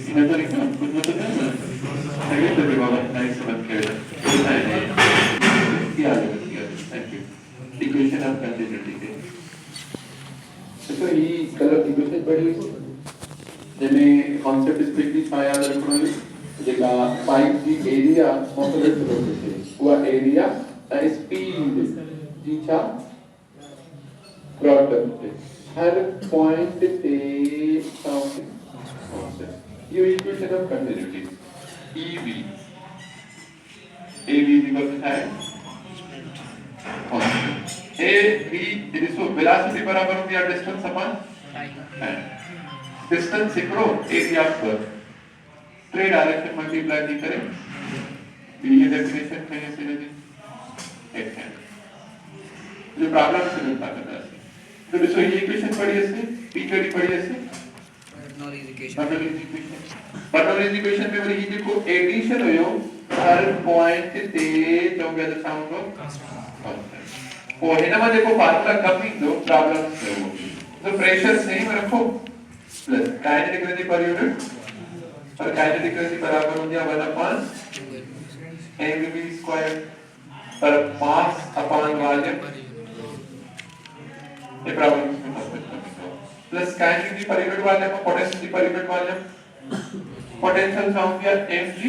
इन्हें तो लिखना कुछ तो करना अगले तो भी बाबा नाइस समझ के किया thank you equation of continuity के तो ये कलर इक्वेशन पढ़ी जिन्हें कॉन्सेप्ट स्पेशली छाया रखना है जेका पाइप की एरिया मॉडल से वो एरिया स्पीड जी छा प्रोडक्ट हर पॉइंट पे ये equation of continuity EV AV equal है AV इसको वेलोसिटी बराबर होती है distance upon time distance equal area पर 3 डायरेक्शन मल्टीप्लाई नहीं करें ये डेफिनेशन में ऐसे नहीं एक है जो प्रॉब्लम से मिलता है तो इसको ये इक्वेशन पढ़ी ऐसे पीकेडी पढ़ी ऐसे बर्नौलीज इक्वेशन में वही देखो एडिशन हो हर पॉइंट ते जो गया द साउंड ऑफ और है ना देखो फार्मूला कम ही दो प्रॉब्लम है वो तो प्रेशर सेम रखो plus kinetic energy per unit और काइनेटिक एनर्जी बराबर हो गया 1 upon mv square per mass upon volume ये प्रॉब्लम में plus kinetic energy per unit volume और potential per unit volume potential sound किया mg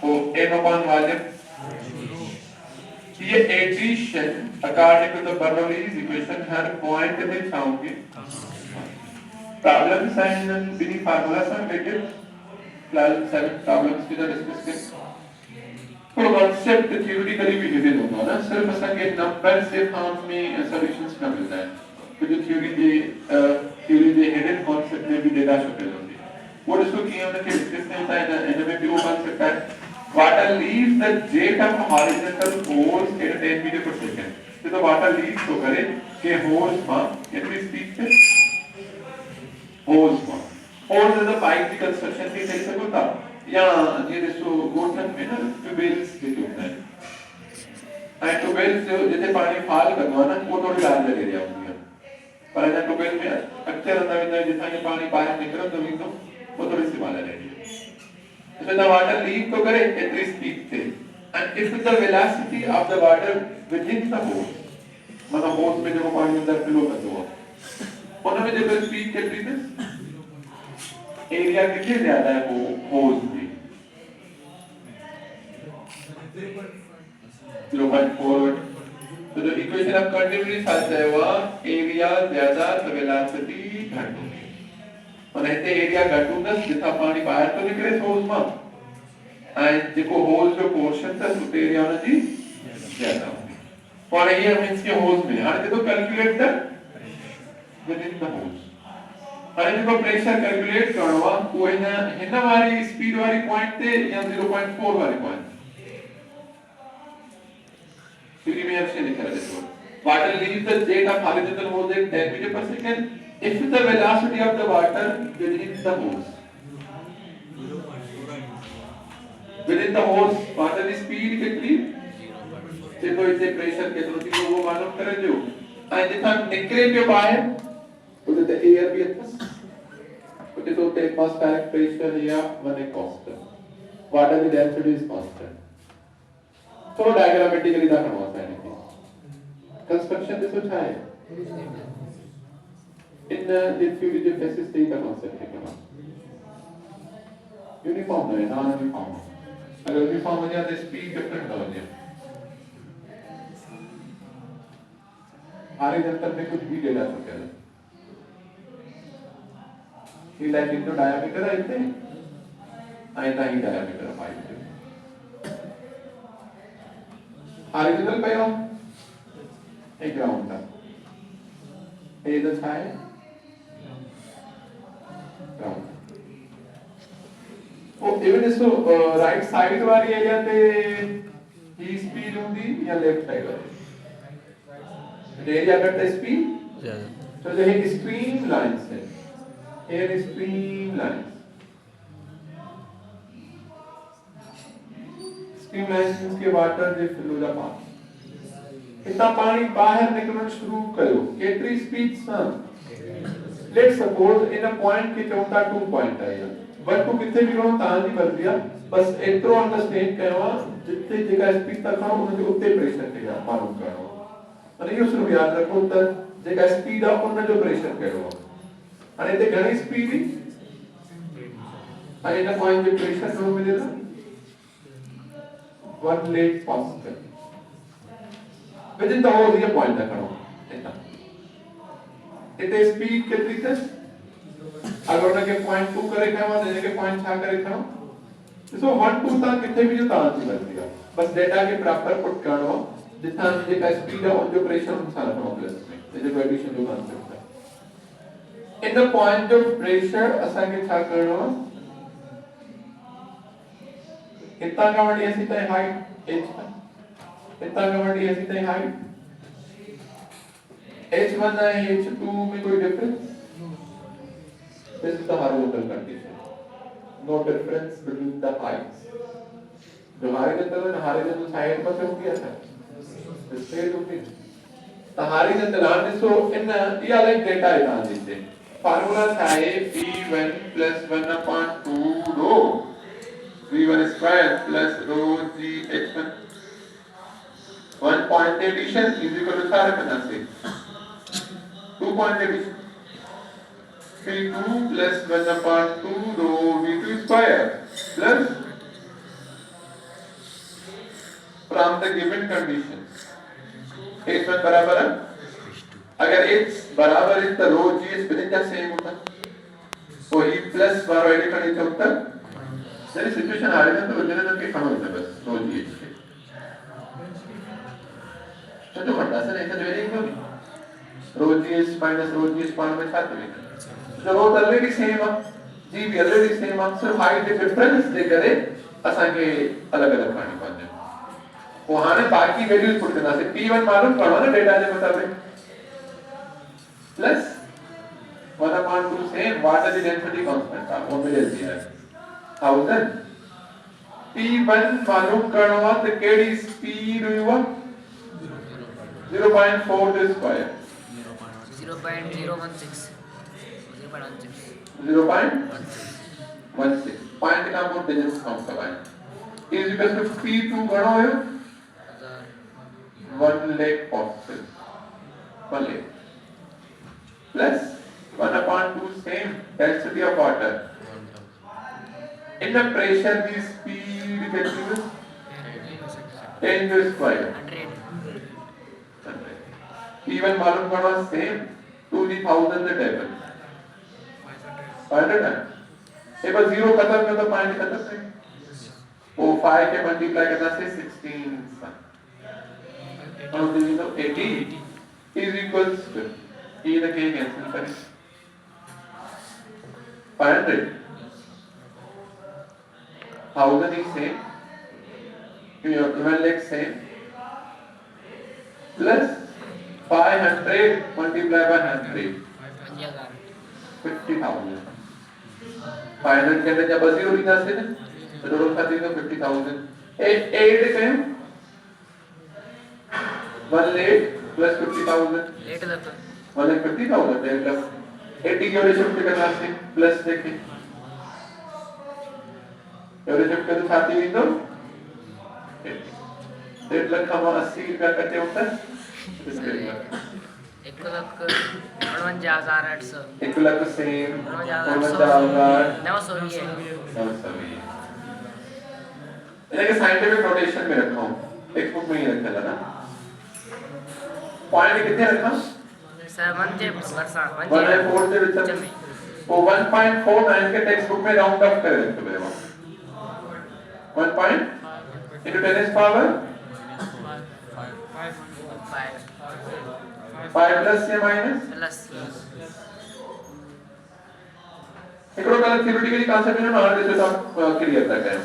और m अपॉन वॉल्यूम ये addition according to the Bernoulli's equation हर पॉइंट में sound की problem sign and बिनी फार्मूला सा रिलेटेड क्लास 7 प्रॉब्लम्स की डिस्कस करें तो कांसेप्ट थ्योरेटिकली भी हिडन होगा ना सिर्फ ऐसा कि नंबर से हमें सॉल्यूशंस का मिलता है तो जो थ्योरी दे हिडन कांसेप्ट में भी डेटा शो होती है वो इसको किया हमने डिस्कस में होता है ना इनमें भी वो कांसेप्ट है water leaves the jet of horizontal force at 10 meter per second तो water leaves तो करे कि hose में कितनी स्पीड से hose is a pipe की कंस्ट्रक्शन की सही से होता या ये देखो गोठन में ना ट्यूबवेल्स के होता है ट्यूबवेल्स जैसे पानी फाल करवाना वो थोड़ी लार्ज एरिया होती है पर अगर ट्यूबवेल में अक्सर अंदर जैसा ये पानी बाहर निकल तो वो थोड़ी सी वाला रहेगी So the water leave to करे at this speed से and if the velocity of the water within the hose मतलब hose में जो पानी अंदर फ्लो करता हुआ उनमें जो स्पीड कितनी है एरिया कितने ज्यादा है वो hose में 0.4 तो जो इक्वेशन ऑफ कंटिन्यूटी साथ है वो एरिया ज्यादा तो वेलोसिटी घट होगी और ऐसे एरिया घटूंगा जितना पानी बाहर तो निकले होज में एंड देखो होज जो पोर्शन था उस एरिया में जी ज्यादा और ये मींस के होज में हर देखो calculate the within the hose और देखो प्रेशर कैलकुलेट करवा कोई ना हिना वाली स्पीड वाली पॉइंट थे या 0.4 वाली पॉइंट थ्योरी में आपसे लिखा है देखो water leaves the jet of horizontal hose at 10 meter per second if the velocity of the water within the hose water की speed कितनी देखो इसे प्रेशर कितनी थी वो मालूम करें जो और जितना निकले जो बाहर तो देते एयर भी अच्छा तो होते मास डायरेक्ट प्रेशर या वन ए कांस्टेंट वाटर की डेंसिटी इज कांस्टेंट तो डायग्रामेटिकली दिखाना होता है कंस्ट्रक्शन दिस व्हाट है in the theory the basis data concept है यूनिफॉर्म है नॉन यूनिफॉर्म अगर यूनिफॉर्म हो जाए तो स्पीड डिफरेंट हो जाए हॉरिजॉन्टल में कुछ भी डेटा सकते हैं ये लाइक इनटू डायमीटर है इतने आयता ही डायमीटर पाइप हॉरिजॉन्टल पे हो एक ग्राउंड था ये तो है ਉਹ ਇਵਨ ਇਸ ਰਾਈਟ ਸਾਈਡ ਵਾਲੀ ਏਰੀਆ ਤੇ ਕੀ ਸਪੀਡ ਹੁੰਦੀ ਜਾਂ ਲੈਫਟ ਸਾਈਡ ਵਾਲੀ ਏਰੀਆ ਦਾ ਤੇ ਸਪੀਡ ਜ਼ਿਆਦਾ तो ये स्ट्रीम लाइंस है एयर स्ट्रीम लाइंस के वाटर जे फ्लो दा पानी इतना पानी बाहर निकलना शुरू करो केतरी स्पीड सा let's suppose in a point के चौथा 2 पॉइंट है बट तू किथे भी रहो तां नहीं बदल दिया बस एतरो अंडरस्टैंड करवा जिथे जेका स्पीड तक खाओ उनके उत्ते प्रेशर के मालूम करो અને यो सिर्फ याद रखो त जेका स्पीड है उन जो प्रेशर करो અને તે ઘણી સ્પીડ અને એના પોઈન્ટ જે પ્રેશર નો મિલેલા 1 let pascal within the whole year point रखो इतना इतने स्पीड कितनी है अगर उन्हें के पॉइंट 2 करे क्या देने के पॉइंट 6 करे क्या सो 1 2 तक कितने भी जो तांसी बनती है बस डेटा के प्रॉपर पुट करना जितना मुझे का स्पीड है और जो प्रेशर अनुसार रखना प्लस में जैसे एडिशन जो कांसेप्ट है in the point of pressure असा के क्या करना कितना का वडी ऐसी तय हाइट h कितना का वडी ऐसी तय हाइट h1 है h2 में कोई difference this is the horizontal condition no difference between the heights जो horizontal side पर हो गया था straight होगी the horizontal line so in ये अलग डेटा है यहाँ जिससे फार्मूला था p1 plus 1 upon 2 rho v1 square plus rho g h1 1 point addition is equal to सारा करना से 2 point addition v2 plus 1 upon 2 rho v2 square plus from the given condition h1 बराबर है अगर h बराबर है तो rho g is within the same होता तो ही प्लस बार ऐड करने का उत्तर जैसे सिचुएशन आ रही है तो वजन के कम होता है बस rho g h तो बड़ा सा नहीं तो वेरी क्यों rho g is minus rho g is power में साथ में जो रो ऑलरेडी सेम है जी भी ऑलरेडी सेम है सिर्फ हाइट डिफरेंस दे करे असा के अलग-अलग पानी पाने वहां ने बाकी वैल्यूज पुट करना से p1 मालूम करना ना डेटा के मुताबिक plus 1/2 same what is the density constant का वो मिल दिया है 1000 p1 मालूम करना तो केडी स्पीड हुआ 0.4 स्क्वायर 0.016 पॉइंट का हम डिजिट्स काउंट करवाएं इज इक्वल टू p2 गणो है 1 lakh pascal 1 lakh plus 1/2 same density of water in the pressure the speed continues 10 to square 100 p1 मालूम करना सेम 2 the 1000 the table 500 है ये बस 0 खत्म में तो पानी खत्म नहीं वो 5 के मल्टीप्लाई करना से 16 now this is 80 is equals to e the k cancel करें 500 1000 is same you have 12 lakh same plus 500 multiplied by 100 50,000 500 के अंदर जब 0 लिखा से ना तो दोनों का देगा 50,000 8 कहें 1 lakh plus 50,000 8 लगा 1 lakh 50,000 8 lakh 80 की वजह शिफ्ट करना से प्लस देखें वजह शिफ्ट करते साथ ही तो 8 लाख हम 80 का करते होता है 1,49,800 1 लाख सेम 9,900 ये साइंटिफिक नोटेशन में रखा हूं टेक्स्ट बुक में ही रखा था ना पॉइंट कितने रखा सर 1 जे वर्षा 1 1 4 से विचल वो 1.49 के टेक्स्ट बुक में राउंड ऑफ कर रखे मेरे वहां 1 point into 10 is power 5 plus या minus प्लस एकड़ो कल theoretically concept में ना जैसे आप क्लियर तक है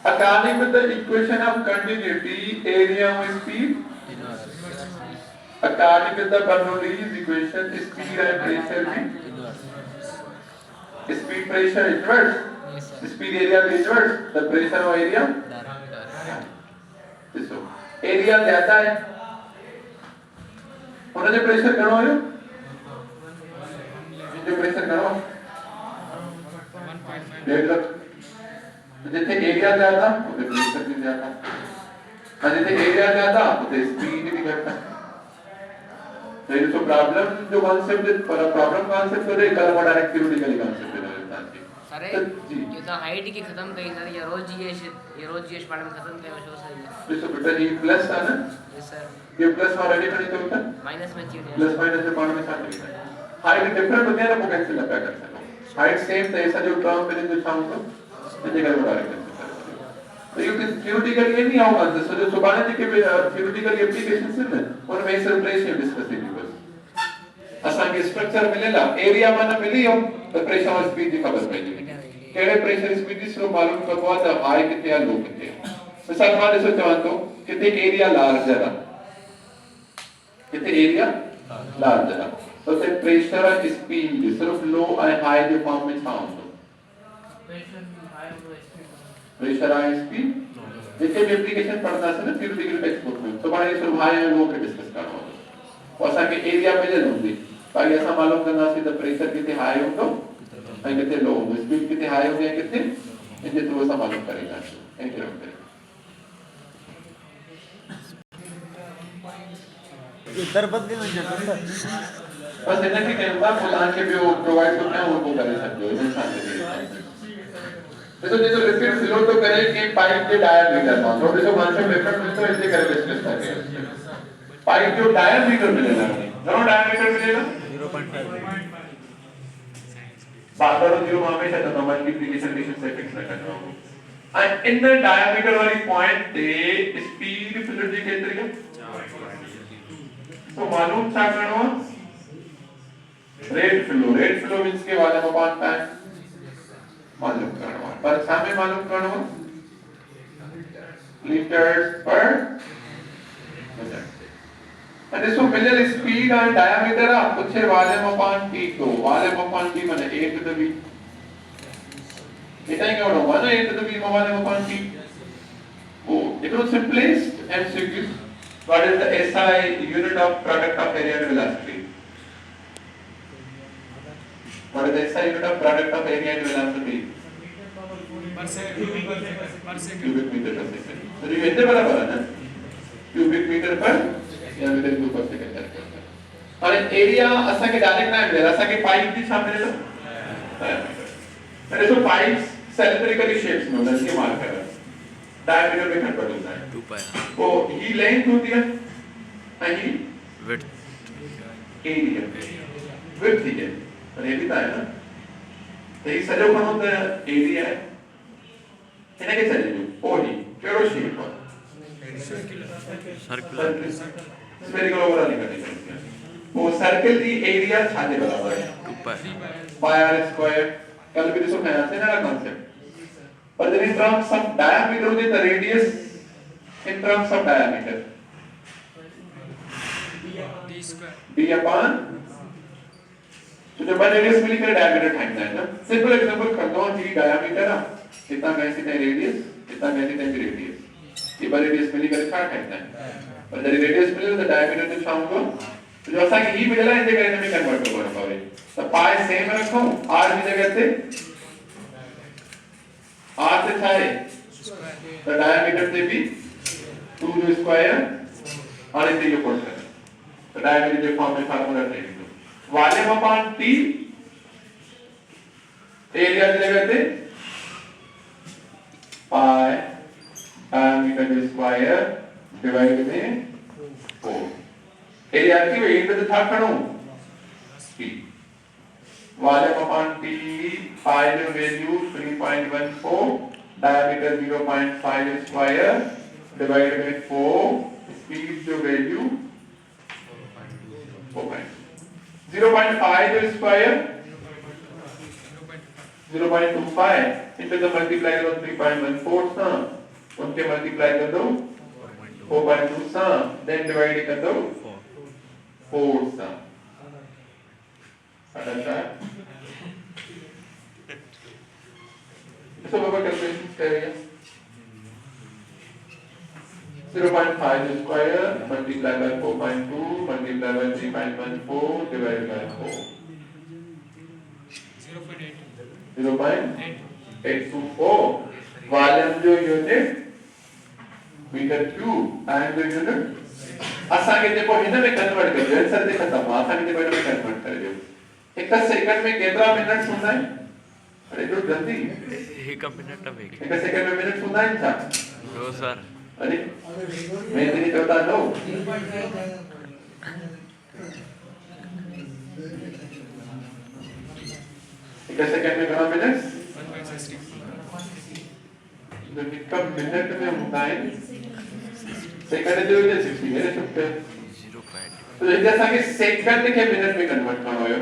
according with the equation of continuity area with speed according with the Bernoulli's equation speed and pressure की speed pressure inverse speed area inverse the pressure or area so area ज्यादा है उन्होंने प्रेशर करना है जो pressure करो 1.5 जिथे area ज्यादा उते प्रेशर भी ज्यादा और जिथे एरिया ज्यादा उते स्पीड भी घटता तो ये तो प्रॉब्लम जो कांसेप्ट प्रॉब्लम कांसेप्ट है कलम डायरेक्ट थ्योरेटिकली कांसेप्ट है सर ये तो हाइट की खत्म कई सर ये रोज ये पढ़ने में खत्म कई हो सर तो बेटा ये प्लस है ना यस सर ये प्लस वाला रेडी करनी तो बेटा माइनस में चाहिए प्लस माइनस से पार्ट में साथ में हाइट डिफरेंट होती है ना पोटेंशियल अप्लाई कर सकते हो हाइट सेम तो ऐसा जो टर्म मैंने जो था उसको इंटीग्रल में डायरेक्ट कर सकते हो तो ये थ्योरेटिकल ये नहीं होगा तो जो सुभाने जी के थ्योरेटिकल एप्लीकेशंस है ना उनमें इस रिप्लेस डिस्कस की बस असा के स्ट्रक्चर मिलेला एरिया माना मिली हो तो प्रेशर और स्पीड की खबर पड़ी केड़े प्रेशर स्पीड से मालूम करवा तो हाई कितने या लो कितने मिसाल मां ॾिसो चवां तो कितने एरिया लार्जर है कितने एरिया लार्जर है तो ते प्रेशर और स्पीड सिर्फ लो और हाई जो फॉर्म में छा होंदो प्रेशर और स्पीड जितने भी एप्लीकेशन पढ़ना है ना थ्योरेटिकल टेक्स्ट बुक में तो बारे सिर्फ हाई और लो के डिस्कस करना होगा और असा के एरिया मेजर होंदी ताकि ऐसा मालूम करना सी द प्रेशर कितने हाई होंदो और कितने लो होंदो स्पीड कितने हाई होंदो कितने इनके थ्रू ऐसा मालूम करेगा थैंक यू इधर बदली में जाता बस इतना की कहता पुलान के भी वो प्रोवाइड करते हैं उनको कर सकते हो इंसान के लिए तो ये तो लिक्विड फ्लो तो करे कि पाइप के डायमीटर में थोड़े से कॉन्सेप्ट डिफरेंट मिलते हैं इसलिए कर डिस्कस करते हैं पाइप जो डायमीटर मिलेगा दोनों डायमीटर मिलेगा 0.5 बात करो जो हमेशा तो मल्टीप्लिकेशन डिशन से फिक्स कर रहा हूं एंड इन द डायमीटर वाली पॉइंट पे स्पीड फ्लूइड की केंद्र तो मालूम था करो रेट फ्लो मींस के वाले अपॉन टाइम मालूम करना पर सामने मालूम करना लीटर्स पर minute and this will measure speed and diameter of कुछ volume upon t तो volume upon t माने a to the v इतना ही क्या होगा ना a to the v volume upon t वो इतना simplest MCQ what is the SI unit of product of area and velocity what is the SI unit of product of area and velocity per second cubic meter per second तो ये इतने बराबर है ना cubic meter per या metre cube पर second और area असा के डायरेक्ट ना मिलेगा असा के पाइप भी सामने ले लो मैंने सो पाइप्स सिलेंड्रिकल शेप्स में होता है इसके मार्क कर डायमीटर में कन्वर्ट होता है 2 पाई वो ही लेंथ होती है and ही विड्थ एरिया विड्थ ही है और ये भी था ना तो ये सजो कौन होता है एरिया है इन्हें क्या सजो ओ ही केरो शेप सर्कुलर स्फेरिकल ओवरऑल निकलने चाहिए वो सर्कल की एरिया छाते बराबर है 2 पाई पाई आर स्क्वायर कल भी इसको कहना है ना कांसेप्ट पर इन टर्म्स ऑफ डायमीटर होते the radius in terms of diameter d upon तो जब रेडियस मिली फिर डायमीटर टाइम है ना सिंपल एग्जांपल करता हूं d डायमीटर है कितना कैसे है रेडियस कितना कैसे है रेडियस ये बार रेडियस मिली कर क्या कहता है और जब रेडियस मिले तो डायमीटर तो छाऊंगा तो जो ऐसा कि ही मिला है जगह में कन्वर्ट कर पावे तो पाई सेम रखो r की जगह पे r से छाए तो डायमीटर से भी 2 जो स्क्वायर और इसे ये पुट कर तो डायमीटर के फॉर्म में फार्मूला ले low volume upon t area की जगह पे पाई diameter स्क्वायर डिवाइड में 4 एरिया की वैल्यू तो था करो t वॉल्यूम अपॉन t पाई की वैल्यू 3.14 डायमीटर 0.5 स्क्वायर डिवाइड में 4 स्पीड जो value 0.5 square 0.25 into the multiply करो 3.14 सा उनके मल्टीप्लाई कर दो 4.2 सा देन डिवाइड कर दो 4 सा अच्छा इसको बाबा कैलकुलेशन करिए 0.5 square multiply by 4.2 multiply by 3.14 divide by 4 0.824 volume जो यूनिट मीटर क्यूब एंड जो यूनिट असांखे जेको हिन में कन्वर्ट करियो आंसर ते खत्म असांखे जेको हिन में कन्वर्ट करियो हिक सेकंड में केतिरा मिनट्स हूंदा आहिनि अरे जो जल्दी एक मिनट में हिक सेकंड में मिनट्स हूंदा आहिनि छा नो सर अरे मैं तेरी चवता नो हिक सेकंड में घणा मिनट्स 1.60 जो हिक मिनट में हूंदा आहिनि सेकंड जो 60 मेरे चुप 0 तो हिते असांखे सेकंड खे मिनट में कन्वर्ट करणो हुयो न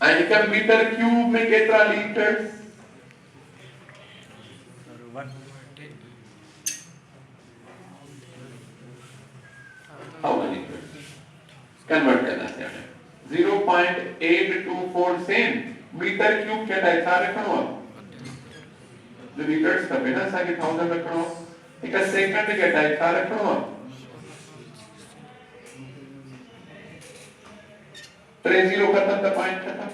ऐं हिक मीटर क्यूब में केतिरा litres how many litres convert करना है 0.824 सेम मीटर क्यूब के टाइप सारे रखणो जो लीटर्स का बिना असांखे 1000 रखणो हिक सेकंड के टाइप सारे रखणो 30 खत्म त पॉइंट खत्म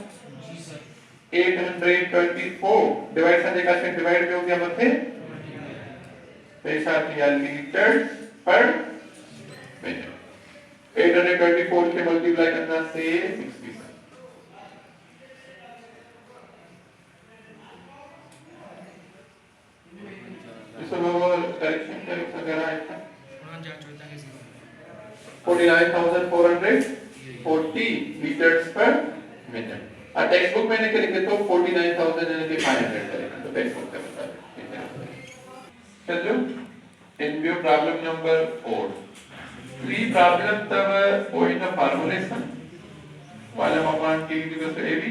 824 डिवाइड सा जेका से डिवाइड में हो गया मथे पैसा दिया लीटर्स पर मिनट 824 के मल्टीप्लाई करना से 60 इसको करेक्शन वगैरह है 49,440 liters per minute. और टेक्स्ट बुक में लिखे तो 49,500 करेगा तो टेक्स्ट बुक का बता चलो in view problem number 4 3 problem तब point of formulation volume upon T equal to ab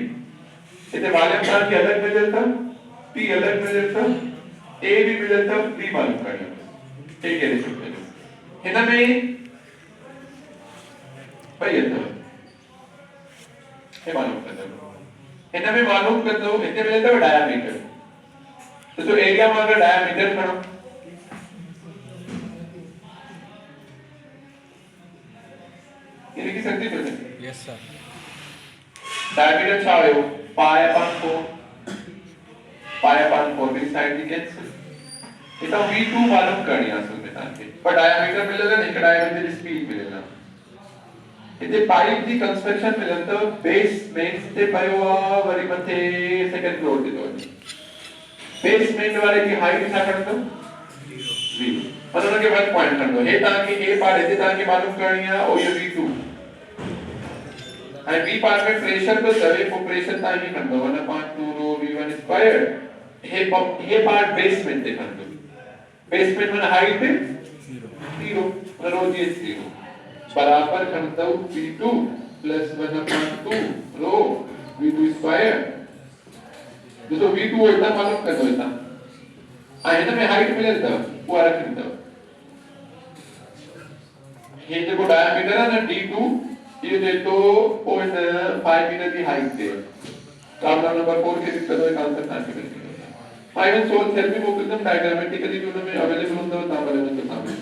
इते वॉल्यूम का की अलग मिले था टी अलग मिले था a भी मिले था b मालूम करना ठीक है देखो हिना में भाई ये मालूम कर दो इन्हें भी मालूम कर दो इतने मिलता है डायमीटर तो जो एरिया में अगर डायमीटर खड़ो ये की सकती है यस सर डायमीटर छा है पाई अपॉन 4 भी साइड की कैंसिल इतना v2 मालूम करनी है असल में ताकि पर डायमीटर मिलेगा नहीं डायमीटर स्पीड मिलेगा इते पाइप दी कंस्ट्रक्शन मिलन तो बेसमेंट ते पयो वरी मथे सेकंड फ्लोर ते तो बेसमेंट वाले की हाइट छा कर दो 0 मतलब के 1 पॉइंट कर दो हे ताकि ए पार्ट इते ताकि मालूम करनी है और ये v2 आई बी पार्ट में प्रेशर तो सवे को प्रेशर ताकि कर दो 1/2 रो v1 स्क्वायर हे पार्ट बेसमेंट ते कर दो बेसमेंट में हाइट 0 रो जी 0 बराबर कर दो v2 प्लस 1/2 रो v2 स्क्वायर जो v2 होता मालूम कर दो इतना आयन में हाइट मिले तो वो रख दो ये जो डायमीटर है ना d2 ये दे तो 0.5 मीटर की हाइट है प्रॉब्लम नंबर 4 के दिक्कत है आंसर था कि फाइनल सोल्व सेल्फ भी वो एकदम डायग्रामेटिकली जो में अवेलेबल होता है ता वाले में तो सामने